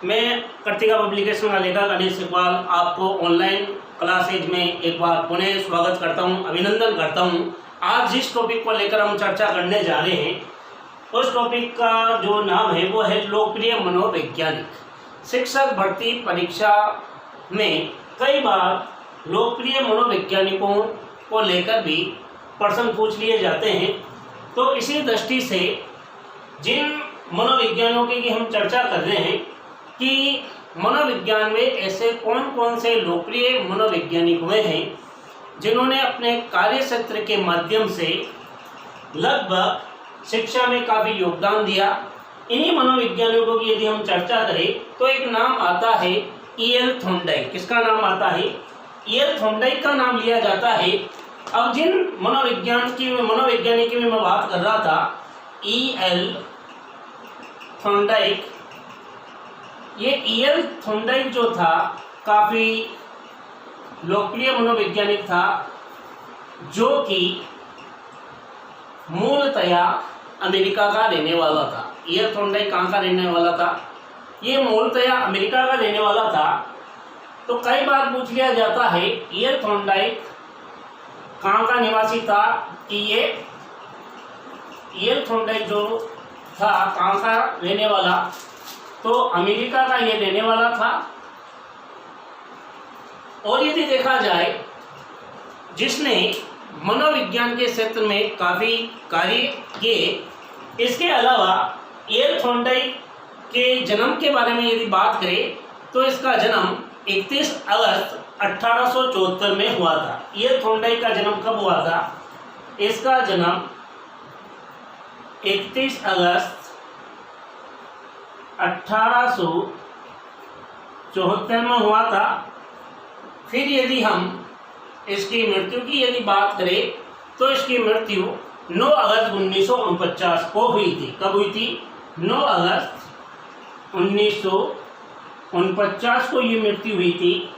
मैं कर्तिका पब्लिकेशन का लेखक अनिल इकबाल आपको ऑनलाइन क्लासेज में एक बार पुनः स्वागत करता हूं, अभिनंदन करता हूं। आज जिस टॉपिक को लेकर हम चर्चा करने जा रहे हैं उस टॉपिक का जो नाम है वो है लोकप्रिय मनोवैज्ञानिक। शिक्षक भर्ती परीक्षा में कई बार लोकप्रिय मनोवैज्ञानिकों को लेकर भी प्रश्न पूछ लिए जाते हैं। तो इसी दृष्टि से जिन मनोविज्ञानों की हम चर्चा कर रहे हैं कि मनोविज्ञान में ऐसे कौन कौन से लोकप्रिय मनोवैज्ञानिक हुए हैं जिन्होंने अपने कार्य क्षेत्र के माध्यम से लगभग शिक्षा में काफ़ी योगदान दिया। इन्हीं मनोविज्ञानिकों की यदि हम चर्चा करें तो एक नाम आता है E.L. थॉर्नडाइक। किसका नाम आता है? E.L. थॉर्नडाइक का नाम लिया जाता है। अब जिन मनोवैज्ञानिक की मैं बात कर रहा था, E.L. थॉर्नडाइक, ये E.L. थॉर्नडाइक जो था काफ़ी लोकप्रिय मनोवैज्ञानिक था, जो कि मूलतया अमेरिका का रहने वाला था। E.L. थॉर्नडाइक कहाँ का रहने वाला था? ये मूलतया अमेरिका का रहने वाला था। तो कई बार पूछ लिया जाता है E.L. थॉर्नडाइक कहाँ का निवासी था, कि ये E.L. थॉर्नडाइक जो था कहाँ का रहने वाला, तो अमेरिका का ये रहने वाला था। और यदि देखा जाए जिसने मनोविज्ञान के क्षेत्र में काफ़ी कार्य किए, इसके अलावा E.L. थॉर्नडाइक के जन्म के बारे में यदि बात करें तो इसका जन्म 31 अगस्त 1874 में हुआ था। E.L. थॉर्नडाइक का जन्म कब हुआ था? इसका जन्म 31 अगस्त 1874 में हुआ था। फिर यदि हम इसकी मृत्यु की यदि बात करें तो इसकी मृत्यु 9 अगस्त 1949 को हुई थी। कब हुई थी? 9 अगस्त 1949 को ये मृत्यु हुई थी।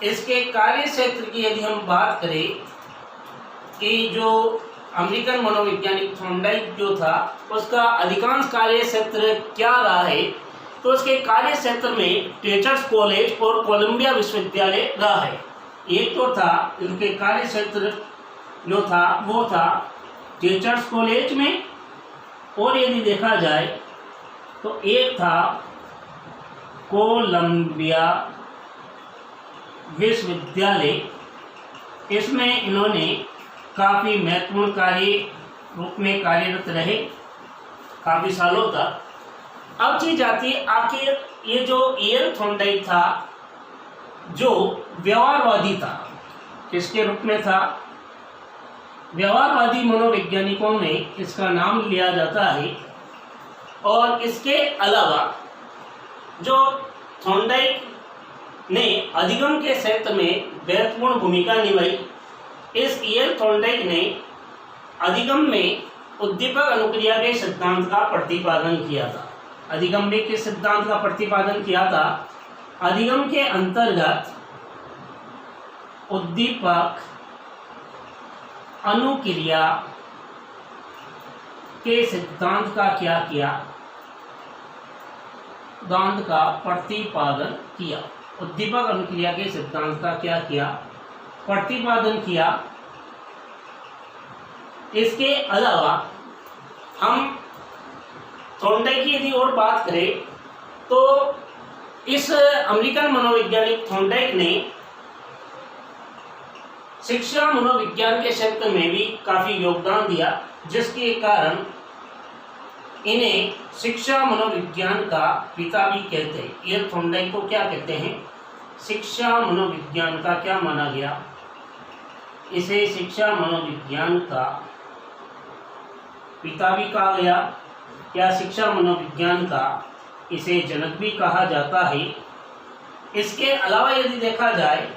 इसके कार्य क्षेत्र की यदि हम बात करें कि जो अमेरिकन मनोवैज्ञानिक थॉर्नडाइक जो था उसका अधिकांश कार्य क्षेत्र क्या रहा है, तो उसके कार्य क्षेत्र में टीचर्स कॉलेज और कोलंबिया विश्वविद्यालय रहा है। एक तो था इनके कार्य क्षेत्र जो था वो था टीचर्स कॉलेज में, और यदि देखा जाए तो एक था कोलंबिया विश्वविद्यालय। इसमें इन्होंने काफ़ी महत्वपूर्ण कार्य रूप में कार्यरत रहे काफ़ी सालों तक। अब चीज आती है आखिर ये जो E.L. थॉर्नडाइक था जो व्यवहारवादी था, किसके रूप में था? व्यवहारवादी मनोवैज्ञानिकों में इसका नाम लिया जाता है। और इसके अलावा जो थॉर्नडाइक ने अधिगम के क्षेत्र में महत्वपूर्ण भूमिका निभाई, इस E.L. थॉर्नडाइक ने अधिगम में उद्दीपक अनुक्रिया के सिद्धांत का प्रतिपादन किया था। अधिगम में किस सिद्धांत का प्रतिपादन किया था? अधिगम के अंतर्गत उद्दीपक अनुक्रिया के सिद्धांत का क्या किया? सिद्धांत का प्रतिपादन किया। उद्दीपक अनुक्रिया के सिद्धांत का क्या किया? प्रतिपादन किया। इसके अलावा हम थॉर्नडाइक की यदि और बात करें तो इस अमेरिकन मनोवैज्ञानिक थॉर्नडाइक ने शिक्षा मनोविज्ञान के क्षेत्र में भी काफ़ी योगदान दिया, जिसके कारण इन्हें शिक्षा मनोविज्ञान का पिता भी कहते हैं। E.L. थॉर्नडाइक को क्या कहते हैं? शिक्षा मनोविज्ञान का क्या माना गया? इसे शिक्षा मनोविज्ञान का पिता भी कहा गया, या शिक्षा मनोविज्ञान का इसे जनक भी कहा जाता है। इसके अलावा यदि देखा जाए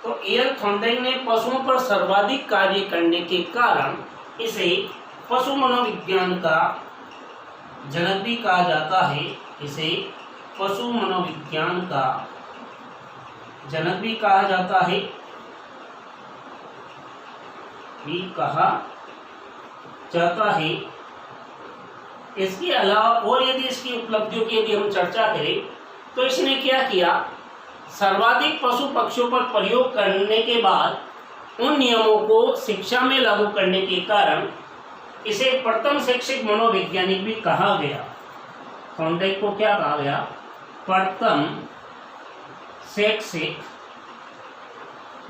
तो E.L. थॉर्नडाइक ने पशुओं पर सर्वाधिक कार्य करने के कारण इसे पशु मनोविज्ञान का जनक भी कहा जाता है। इसे पशु मनोविज्ञान का जनक भी कहा जाता है, भी कहा जाता है। इसके अलावा और यदि इसकी उपलब्धियों की यदि हम चर्चा करें तो इसने क्या किया, सर्वाधिक पशु पक्षियों पर प्रयोग करने के बाद उन नियमों को शिक्षा में लागू करने के कारण इसे प्रथम शैक्षिक मनोवैज्ञानिक भी कहा गया। थॉर्नडाइक को क्या कहा गया, प्रथम शैक्षिक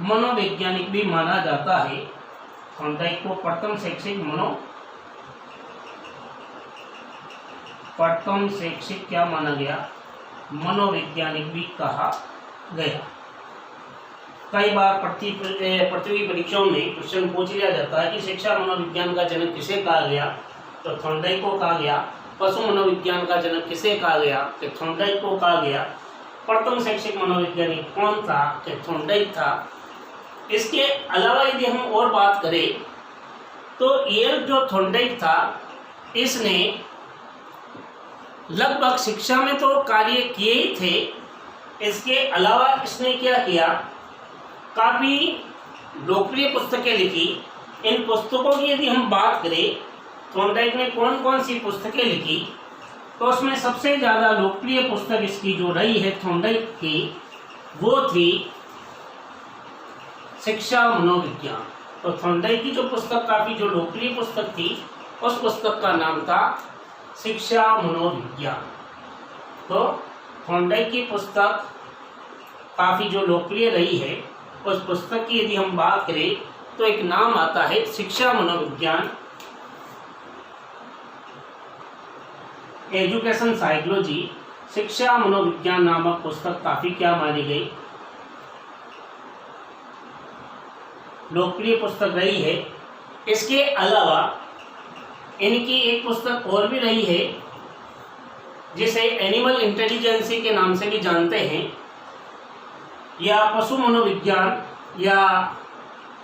मनोवैज्ञानिक भी माना जाता है। थॉर्नडाइक को प्रथम शैक्षिक क्या माना गया, मनोवैज्ञानिक भी कहा गया। कई बार पृथ्वी परीक्षाओं में क्वेश्चन पूछ लिया जाता है कि शिक्षा मनोविज्ञान का जनक किसे कहा गया, तो थॉर्नडाइक को कहा गया। पशु मनोविज्ञान का जनक किसे कहा गया, तो थॉर्नडाइक को कहा गया। प्रथम शैक्षिक मनोवैज्ञानिक कौन था, तो थॉर्नडाइक था। इसके अलावा यदि हम और बात करें तो ये जो थॉर्नडाइक था इसने लगभग शिक्षा में तो कार्य किए ही थे, इसके अलावा इसने क्या किया, काफ़ी लोकप्रिय पुस्तकें लिखी। इन पुस्तकों की यदि हम बात करें थॉर्नडाइक ने कौन कौन सी पुस्तकें लिखी, तो उसमें सबसे ज़्यादा लोकप्रिय पुस्तक इसकी जो रही है थॉर्नडाइक की, वो थी शिक्षा मनोविज्ञान। तो थॉर्नडाइक की जो पुस्तक काफ़ी जो लोकप्रिय पुस्तक थी उस पुस्तक का नाम था शिक्षा मनोविज्ञान। तो थॉर्नडाइक की पुस्तक काफ़ी जो लोकप्रिय रही है उस पुस्तक की यदि हम बात करें तो एक नाम आता है शिक्षा मनोविज्ञान। एजुकेशन साइकोलॉजी शिक्षा मनोविज्ञान नामक पुस्तक काफ़ी क्या मानी गई, लोकप्रिय पुस्तक रही है। इसके अलावा इनकी एक पुस्तक और भी रही है जिसे एनिमल इंटेलिजेंसी के नाम से भी जानते हैं, या पशु मनोविज्ञान या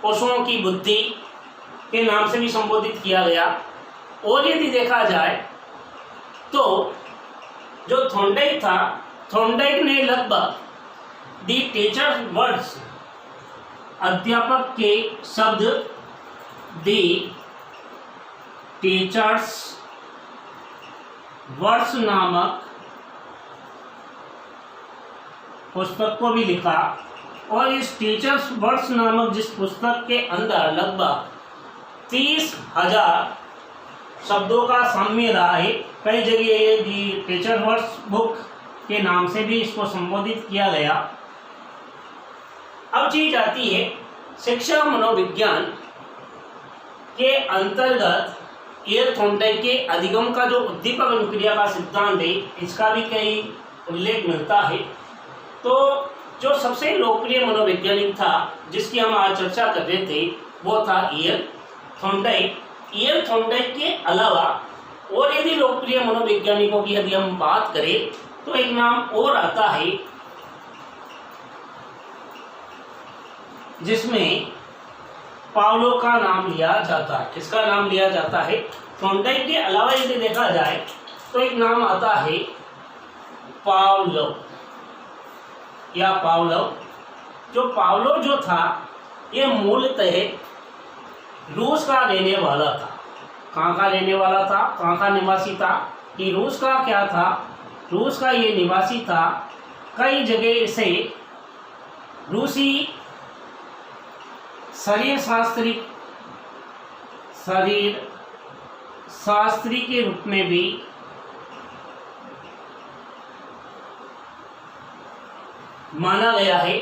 पशुओं की बुद्धि के नाम से भी संबोधित किया गया। और यदि देखा जाए तो जो थॉर्नडाइक था, थॉर्नडाइक ने लगभग दी टीचर्स वर्ड्स अध्यापक के शब्द, दी टीचर्स वर्ड्स नामक पुस्तक को भी लिखा। और इस टीचर्स वर्ड्स नामक जिस पुस्तक के अंदर लगभग 30,000 शब्दों का साम्य रहा है। कई जगह ये दी टीचर वर्ड्स बुक के नाम से भी इसको संबोधित किया गया। अब चीज आती है शिक्षा मनोविज्ञान के अंतर्गत ये थॉर्नडाइक के अधिगम का जो उद्दीपक अनुक्रिया का सिद्धांत है, इसका भी कई उल्लेख मिलता है। तो जो सबसे लोकप्रिय मनोवैज्ञानिक था जिसकी हम आज चर्चा कर रहे थे वो था ईएल थॉर्नडाइक। ईएल थॉर्नडाइक के अलावा और यदि लोकप्रिय मनोवैज्ञानिकों की यदि हम बात करें तो एक नाम और आता है जिसमें पावलो का नाम लिया जाता है। किसका नाम लिया जाता है? थॉर्नडाइक के अलावा यदि देखा जाए तो एक नाम आता है पावलोव या पावलोव। जो पावलोव जो था ये मूलतः रूस का रहने वाला था। कहाँ का रहने वाला था, कहाँ का निवासी था? कि रूस का क्या था, रूस का ये निवासी था। कई जगह इसे रूसी शरीर शास्त्री के रूप में भी माना गया है।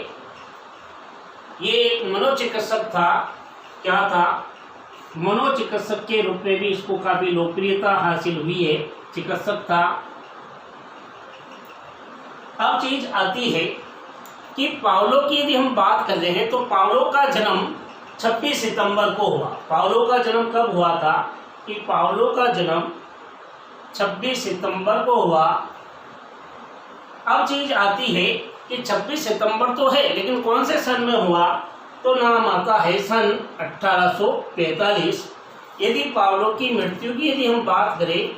ये एक मनोचिकित्सक था। क्या था? मनोचिकित्सक के रूप में भी इसको काफ़ी लोकप्रियता हासिल हुई है। चिकित्सक था। अब चीज आती है कि पावलो की यदि हम बात कर रहे हैं तो पावलो का जन्म 26 सितंबर को हुआ। पावलो का जन्म कब हुआ था? कि पावलो का जन्म 26 सितंबर को हुआ। अब चीज आती है कि 26 सितंबर तो है लेकिन कौन से सन में हुआ? तो नाम आता है सन 1845। यदि पावलो की मृत्यु की यदि हम बात करें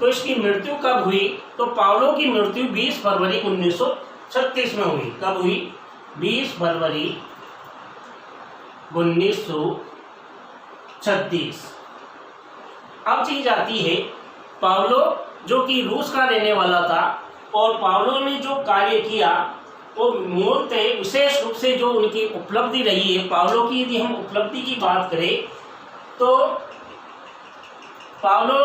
तो इसकी मृत्यु कब हुई? तो पावलो की मृत्यु 20 फरवरी 1936 में हुई। कब हुई? 20 फरवरी 1936। अब चीज आती है पावलो जो कि रूस का रहने वाला था, और पावलो ने जो कार्य किया वो मूलतः विशेष रूप से जो उनकी उपलब्धि रही है, पावलो की यदि हम उपलब्धि की बात करें तो पावलो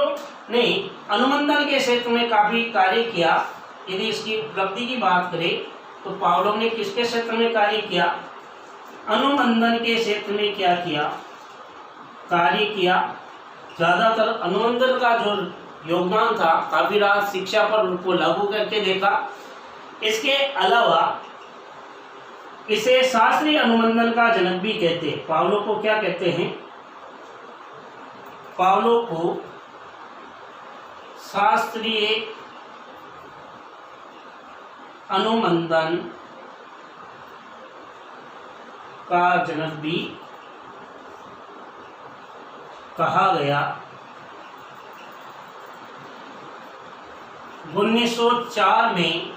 ने अनुमंडल के क्षेत्र में काफ़ी कार्य किया। यदि इसकी उपलब्धि की बात करें तो पावलो ने किसके क्षेत्र में कार्य किया? अनुमंडल के क्षेत्र में क्या किया? कार्य किया। ज़्यादातर अनुमंडल का जो योगदान था, काफ़ी राज शिक्षा पर उनको लागू करके देखा। इसके अलावा इसे शास्त्रीय अनुमंडल का जनक भी कहते हैं। पावलो को क्या कहते हैं? पावलो को शास्त्रीय अनुमंडन का जनक भी कहा गया। 1904 में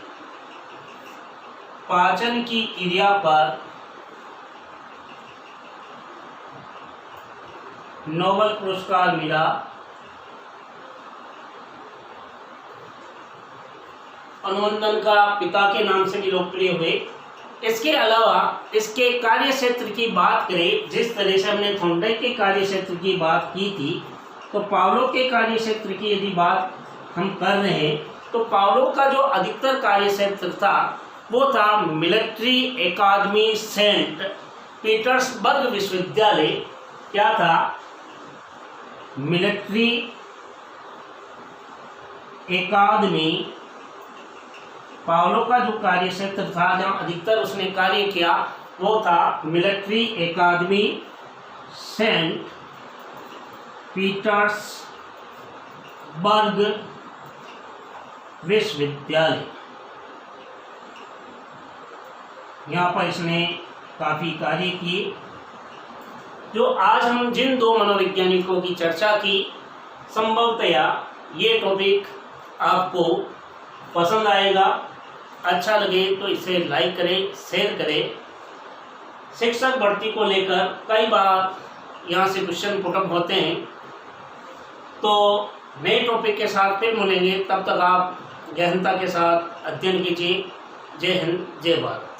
पाचन की क्रिया पर नोबेल पुरस्कार मिला। अनुमंडल का पिता के नाम से भी लोकप्रिय हुए। इसके अलावा इसके कार्य क्षेत्र की बात करें, जिस तरह से हमने थॉर्नडाइक के कार्य क्षेत्र की बात की थी, तो पावलो के कार्य क्षेत्र की यदि बात हम कर रहे हैं तो पावलो का जो अधिकतर कार्य क्षेत्र था वो था मिलिट्री एकेडमी सेंट पीटर्सबर्ग विश्वविद्यालय। क्या था? Military academy. पावलो का जो कार्य क्षेत्र था, जहाँ अधिकतर उसने कार्य किया, वो था मिलिट्री एकेडमी सेंट पीटर्सबर्ग विश्वविद्यालय। यहाँ पर इसने काफ़ी कार्य किए। जो आज हम जिन दो मनोवैज्ञानिकों की चर्चा की, संभवतया ये टॉपिक आपको पसंद आएगा। अच्छा लगे तो इसे लाइक करें, शेयर करें। शिक्षक भर्ती को लेकर कई बार यहाँ से क्वेश्चन पुटअप होते हैं, तो नए टॉपिक के साथ फिर मिलेंगे। तब तक आप गहनता के साथ अध्ययन कीजिए। जय हिंद, जय भारत।